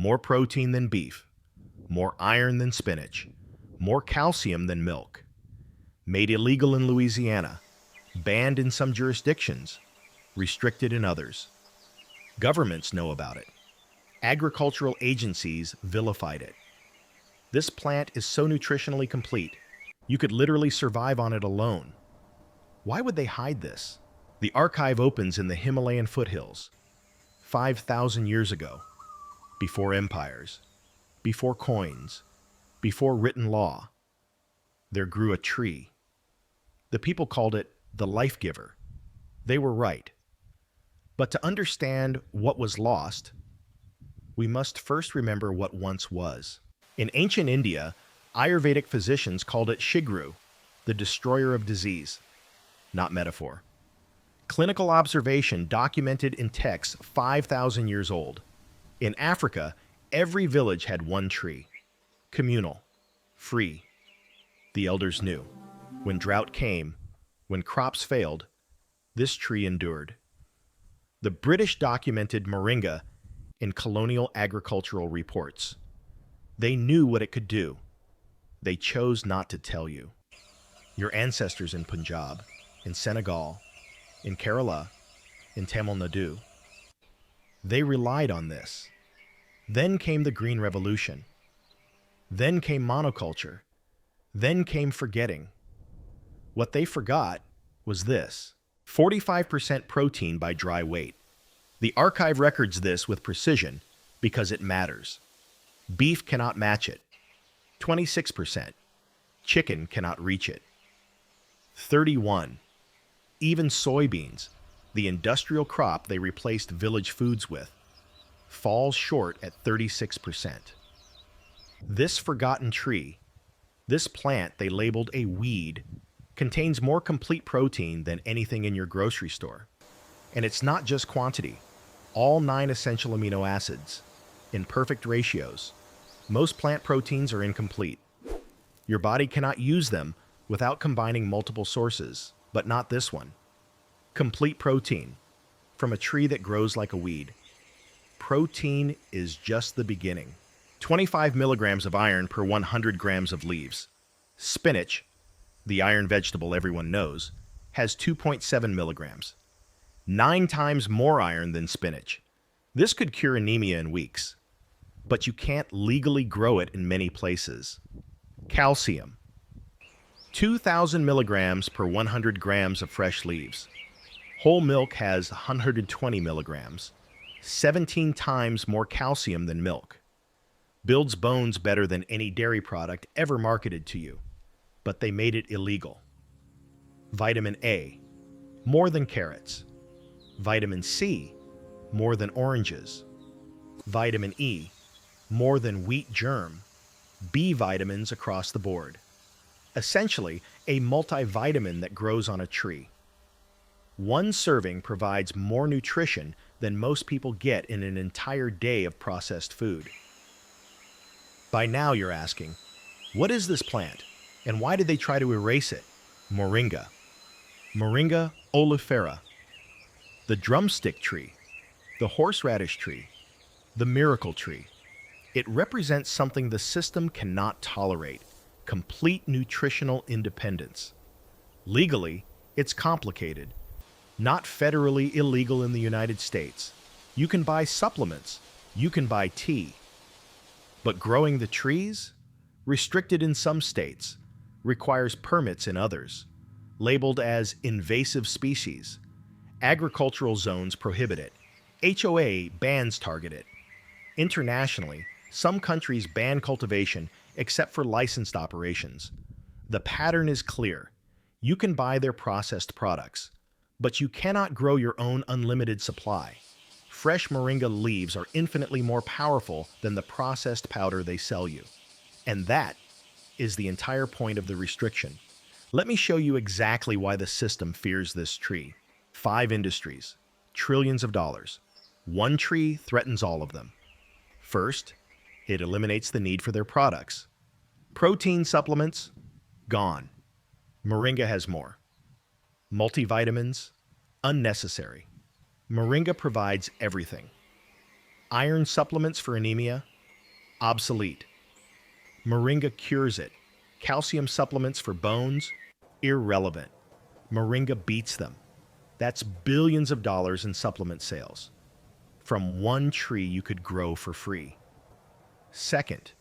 more protein than beef, more iron than spinach, more calcium than milk. Made illegal in Louisiana, banned in some jurisdictions, restricted in others. Governments know about it. Agricultural agencies vilified it. This plant is so nutritionally complete, you could literally survive on it alone. Why would they hide this? The archive opens in the Himalayan foothills, 5,000 years ago, before empires, before coins, before written law. There grew a tree. The people called it the life giver. They were right. But to understand what was lost, we must first remember what once was. In ancient India, Ayurvedic physicians called it shigru, the destroyer of disease, not metaphor. Clinical observation documented in texts 5,000 years old. In Africa, every village had one tree, communal, free. The elders knew. When drought came, when crops failed, this tree endured. The British documented Moringa in colonial agricultural reports. They knew what it could do. They chose not to tell you. Your ancestors in Punjab, in Senegal, in Kerala, in Tamil Nadu, they relied on this. Then came the Green Revolution. Then came monoculture. Then came forgetting. What they forgot was this: 45% protein by dry weight. The archive records this with precision because it matters. Beef cannot match it. 26%. Chicken cannot reach it. 31. Even soybeans, the industrial crop they replaced village foods with, falls short at 36%. This forgotten tree, this plant they labeled a weed, contains more complete protein than anything in your grocery store. And it's not just quantity. All 9 essential amino acids, in perfect ratios. Most plant proteins are incomplete. Your body cannot use them without combining multiple sources, but not this one. Complete protein, from a tree that grows like a weed. Protein is just the beginning. 25 milligrams of iron per 100 grams of leaves. Spinach, the iron vegetable everyone knows, has 2.7 milligrams. 9 times more iron than spinach. This could cure anemia in weeks. But you can't legally grow it in many places. Calcium. 2,000 milligrams per 100 grams of fresh leaves. Whole milk has 120 milligrams, 17 times more calcium than milk. Builds bones better than any dairy product ever marketed to you, but they made it illegal. Vitamin A, more than carrots. Vitamin C, more than oranges. Vitamin E, more than wheat germ. B vitamins across the board. Essentially, a multivitamin that grows on a tree. One serving provides more nutrition than most people get in an entire day of processed food. By now you're asking, what is this plant, and why did they try to erase it? Moringa. Moringa oleifera. The drumstick tree. The horseradish tree. The miracle tree. It represents something the system cannot tolerate: complete nutritional independence. Legally, it's complicated. Not federally illegal in the United States. You can buy supplements. You can buy tea. But growing the trees? Restricted in some states. Requires permits in others. Labeled as invasive species. Agricultural zones prohibit it. HOA bans target it. Internationally, some countries ban cultivation except for licensed operations. The pattern is clear. You can buy their processed products, but you cannot grow your own unlimited supply. Fresh moringa leaves are infinitely more powerful than the processed powder they sell you. And that is the entire point of the restriction. Let me show you exactly why the system fears this tree. 5 industries, trillions of dollars. One tree threatens all of them. First, it eliminates the need for their products. Protein supplements, gone. Moringa has more. Multivitamins, unnecessary. Moringa provides everything. Iron supplements for anemia, Obsolete. Moringa cures it. Calcium supplements for bones? Irrelevant. Moringa beats them. That's billions of dollars in supplement sales from one tree you could grow for free. Second,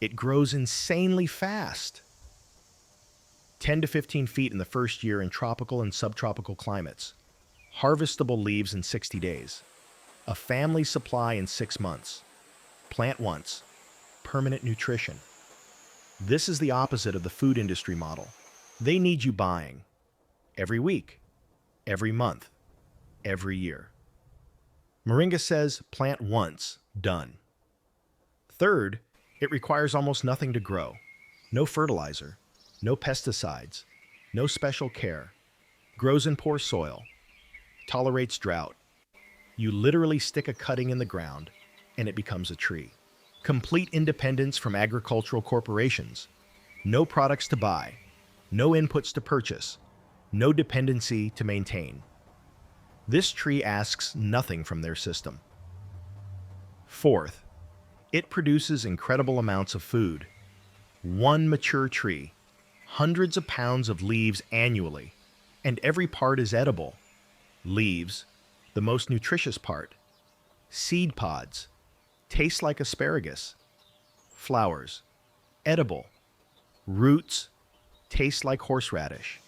it grows insanely fast. 10 to 15 feet in the first year in tropical and subtropical climates. Harvestable leaves in 60 days. A family supply in 6 months. Plant once. Permanent nutrition. This is the opposite of the food industry model. They need you buying. Every week. Every month. Every year. Moringa says plant once, done. Third, it requires almost nothing to grow. No fertilizer, no pesticides, no special care. Grows in poor soil. Tolerates drought. You literally stick a cutting in the ground and it becomes a tree. Complete independence from agricultural corporations. No products to buy. No inputs to purchase. No dependency to maintain. This tree asks nothing from their system. Fourth, it produces incredible amounts of food. One mature tree, hundreds of pounds of leaves annually, and every part is edible. Leaves, the most nutritious part. Seed pods, taste like asparagus. Flowers, edible. Roots, taste like horseradish.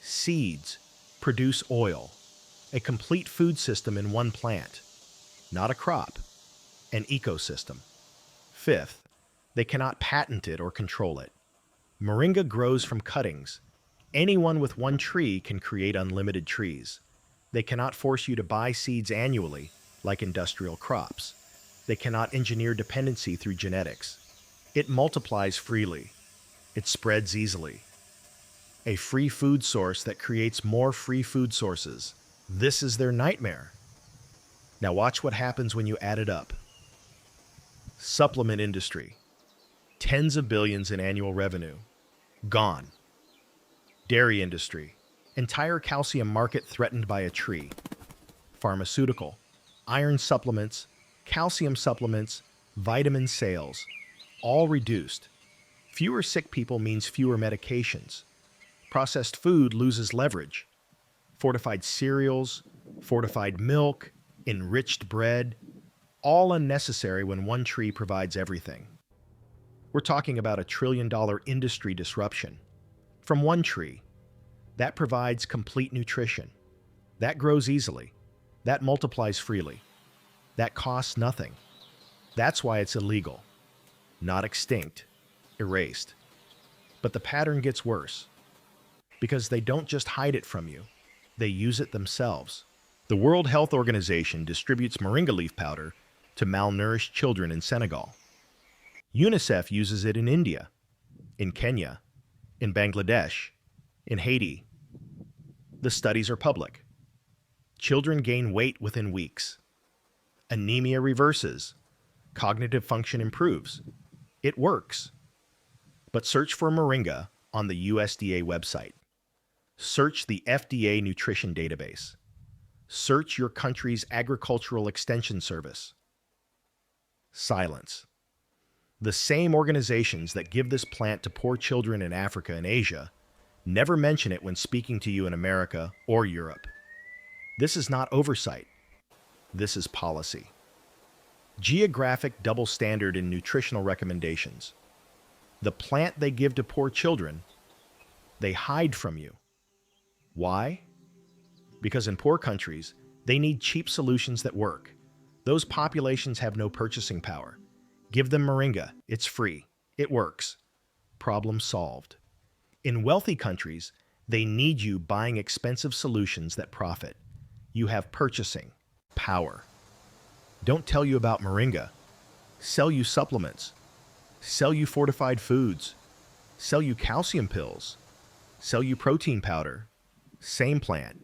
Seeds, produce oil. A complete food system in one plant. Not a crop, an ecosystem. Fifth, they cannot patent it or control it. Moringa grows from cuttings. Anyone with one tree can create unlimited trees. They cannot force you to buy seeds annually, like industrial crops. They cannot engineer dependency through genetics. It multiplies freely. It spreads easily. A free food source that creates more free food sources. This is their nightmare. Now watch what happens when you add it up. Supplement industry. Tens of billions in annual revenue. Gone. Dairy industry. Entire calcium market threatened by a tree. Pharmaceutical. Iron supplements, calcium supplements, vitamin sales. All reduced. Fewer sick people means fewer medications. Processed food loses leverage. Fortified cereals, fortified milk, enriched bread, all unnecessary when one tree provides everything. We're talking about a $1 trillion industry disruption. From one tree, that provides complete nutrition. That grows easily. That multiplies freely. That costs nothing. That's why it's illegal. Not extinct, erased. But the pattern gets worse. Because they don't just hide it from you. They use it themselves. The World Health Organization distributes moringa leaf powder to malnourished children in Senegal. UNICEF uses it in India, in Kenya, in Bangladesh, in Haiti. The studies are public. Children gain weight within weeks. Anemia reverses. Cognitive function improves. It works. But search for moringa on the USDA website. Search the FDA nutrition database. Search your country's agricultural extension service. Silence. The same organizations that give this plant to poor children in Africa and Asia never mention it when speaking to you in America or Europe. This is not oversight. This is policy. Geographic double standard in nutritional recommendations. The plant they give to poor children, they hide from you. Why? Because in poor countries, they need cheap solutions that work. Those populations have no purchasing power. Give them moringa. It's free. It works. Problem solved. In wealthy countries, they need you buying expensive solutions that profit. You have purchasing power. Don't tell you about moringa. Sell you supplements. Sell you fortified foods. Sell you calcium pills. Sell you protein powder. Same plant,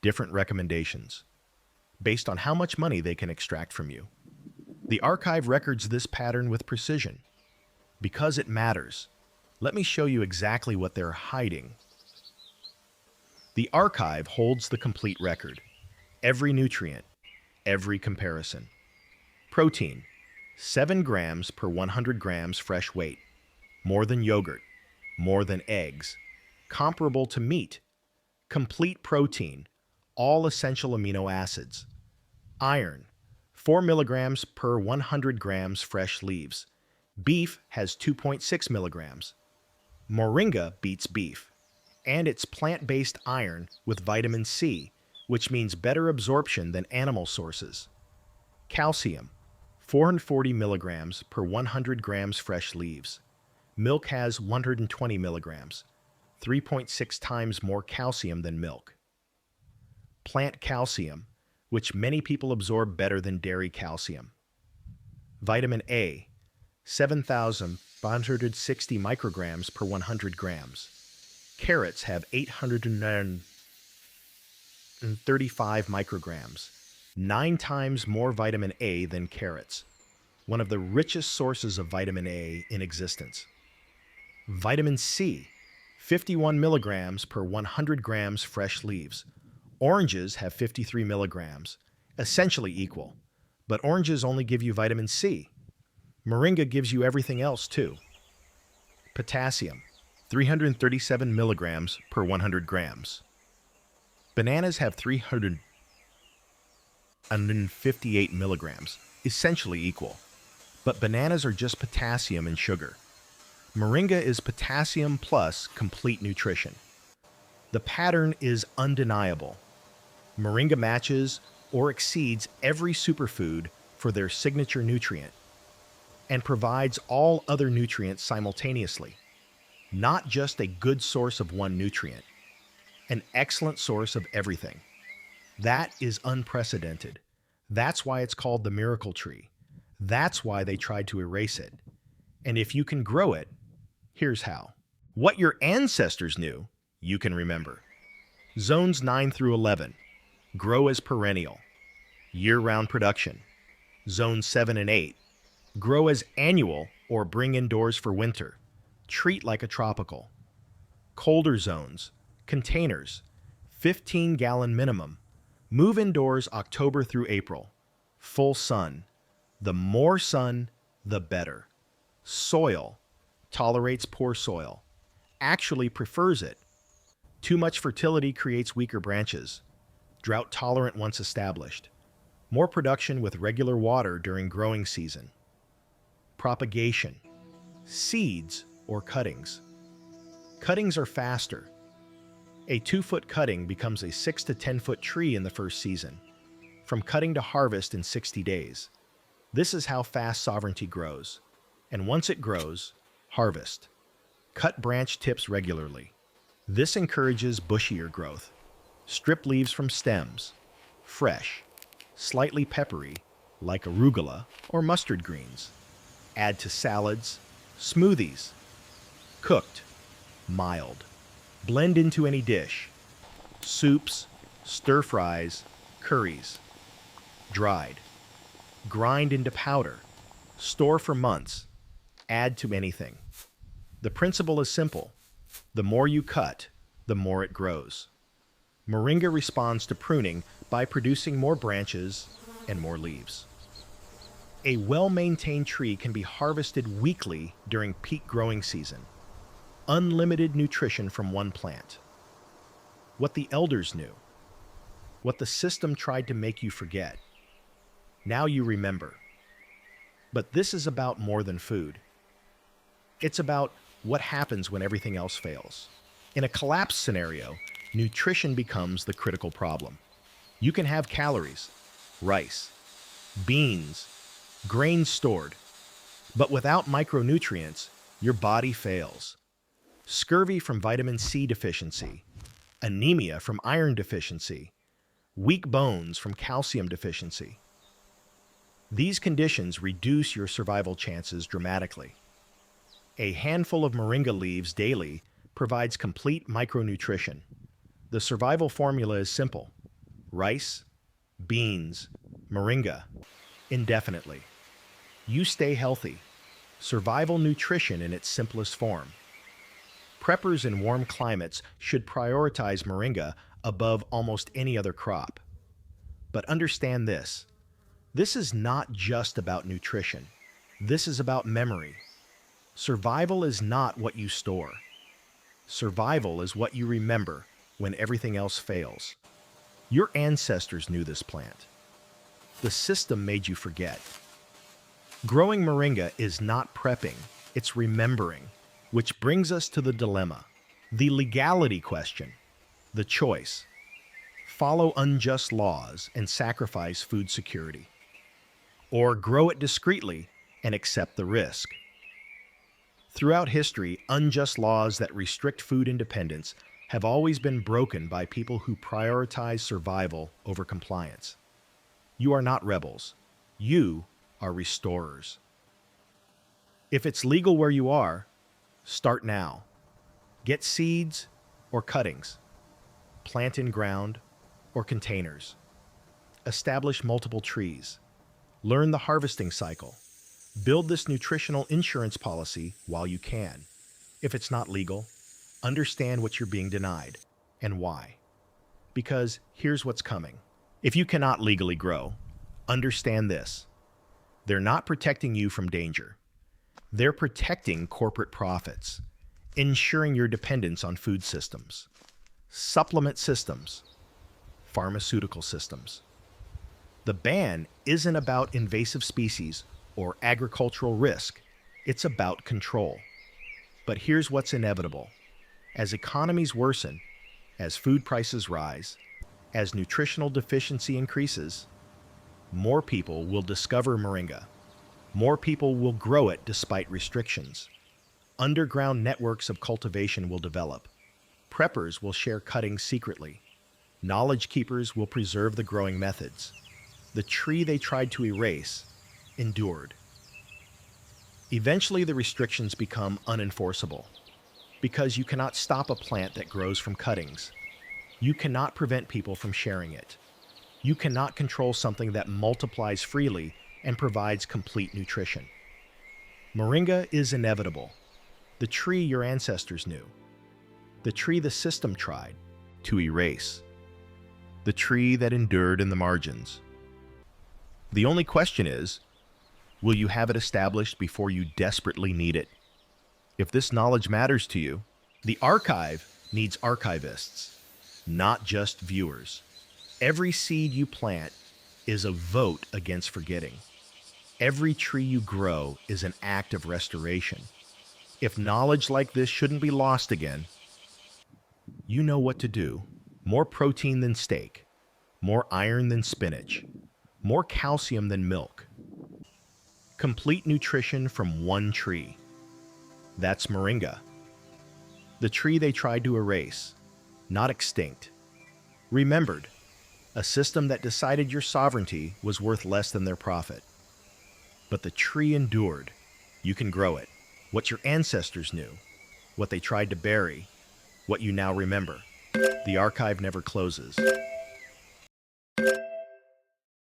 different recommendations, based on how much money they can extract from you. The archive records this pattern with precision. Because it matters, let me show you exactly what they're hiding. The archive holds the complete record. Every nutrient, every comparison. Protein, 7 grams per 100 grams fresh weight, more than yogurt, more than eggs, comparable to meat, complete protein, all essential amino acids. Iron, 4 milligrams per 100 grams fresh leaves. Beef has 2.6 milligrams. Moringa beats beef, and it's plant-based iron with vitamin C, which means better absorption than animal sources. Calcium, 440 milligrams per 100 grams fresh leaves. Milk has 120 milligrams, 3.6 times more calcium than milk. Plant calcium, which many people absorb better than dairy calcium. Vitamin A, 7,560 micrograms per 100 grams. Carrots have 835 micrograms, 9 times more vitamin A than carrots, one of the richest sources of vitamin A in existence. Vitamin C, 51 milligrams per 100 grams fresh leaves. Oranges have 53 milligrams, essentially equal, but oranges only give you vitamin C. Moringa gives you everything else too. Potassium, 337 milligrams per 100 grams. Bananas have 358 milligrams, essentially equal, but bananas are just potassium and sugar. Moringa is potassium plus complete nutrition. The pattern is undeniable. Moringa matches or exceeds every superfood for their signature nutrient and provides all other nutrients simultaneously. Not just a good source of one nutrient, an excellent source of everything. That is unprecedented. That's why it's called the miracle tree. That's why they tried to erase it. And if you can grow it, here's how. What your ancestors knew, you can remember. Zones 9 through 11. Grow as perennial. Year-round production. Zones 7 and 8. Grow as annual or bring indoors for winter. Treat like a tropical. Colder zones. Containers. 15-gallon minimum. Move indoors October through April. Full sun. The more sun, the better. Soil. Tolerates poor soil. Actually prefers it. Too much fertility creates weaker branches. Drought tolerant once established. More production with regular water during growing season. Propagation. Seeds or cuttings. Cuttings are faster. A 2-foot cutting becomes a 6 to 10-foot tree in the first season, from cutting to harvest in 60 days. This is how fast sovereignty grows. And once it grows, harvest. Cut branch tips regularly. This encourages bushier growth. Strip leaves from stems. Fresh, slightly peppery, like arugula or mustard greens. Add to salads, smoothies. Cooked, mild. Blend into any dish. Soups, stir-fries, curries. Dried. Grind into powder. Store for months. Add to anything. The principle is simple. The more you cut, the more it grows. Moringa responds to pruning by producing more branches and more leaves. A well-maintained tree can be harvested weekly during peak growing season. Unlimited nutrition from one plant. What the elders knew. What the system tried to make you forget. Now you remember. But this is about more than food. It's about what happens when everything else fails. In a collapse scenario, nutrition becomes the critical problem. You can have calories, rice, beans, grains stored, but without micronutrients, your body fails. Scurvy from vitamin C deficiency, anemia from iron deficiency, weak bones from calcium deficiency. These conditions reduce your survival chances dramatically. A handful of moringa leaves daily provides complete micronutrition. The survival formula is simple. Rice, beans, moringa, indefinitely. You stay healthy. Survival nutrition in its simplest form. Preppers in warm climates should prioritize moringa above almost any other crop. But understand this. This is not just about nutrition. This is about memory. Survival is not what you store. Survival is what you remember when everything else fails. Your ancestors knew this plant. The system made you forget. Growing moringa is not prepping, it's remembering, which brings us to the dilemma, the legality question, the choice. Follow unjust laws and sacrifice food security, or grow it discreetly and accept the risk. Throughout history, unjust laws that restrict food independence have always been broken by people who prioritize survival over compliance. You are not rebels. You are restorers. If it's legal where you are, start now. Get seeds or cuttings. Plant in ground or containers. Establish multiple trees. Learn the harvesting cycle. Build this nutritional insurance policy while you can. If it's not legal, understand what you're being denied and why. Because here's what's coming. If you cannot legally grow, understand this. They're not protecting you from danger. They're protecting corporate profits, ensuring your dependence on food systems, supplement systems, pharmaceutical systems. The ban isn't about invasive species or agricultural risk. It's about control. But here's what's inevitable. As economies worsen, as food prices rise, as nutritional deficiency increases, more people will discover moringa. More people will grow it despite restrictions. Underground networks of cultivation will develop. Preppers will share cuttings secretly. Knowledge keepers will preserve the growing methods. The tree they tried to erase endured. Eventually, the restrictions become unenforceable because you cannot stop a plant that grows from cuttings. You cannot prevent people from sharing it. You cannot control something that multiplies freely and provides complete nutrition. Moringa is inevitable. The tree your ancestors knew. The tree the system tried to erase. The tree that endured in the margins. The only question is, will you have it established before you desperately need it? If this knowledge matters to you, the archive needs archivists, not just viewers. Every seed you plant is a vote against forgetting. Every tree you grow is an act of restoration. If knowledge like this shouldn't be lost again, you know what to do. More protein than steak, more iron than spinach, more calcium than milk. Complete nutrition from one tree. That's moringa. The tree they tried to erase, not extinct. Remembered, a system that decided your sovereignty was worth less than their profit. But the tree endured. You can grow it. What your ancestors knew, what they tried to bury, what you now remember. The archive never closes.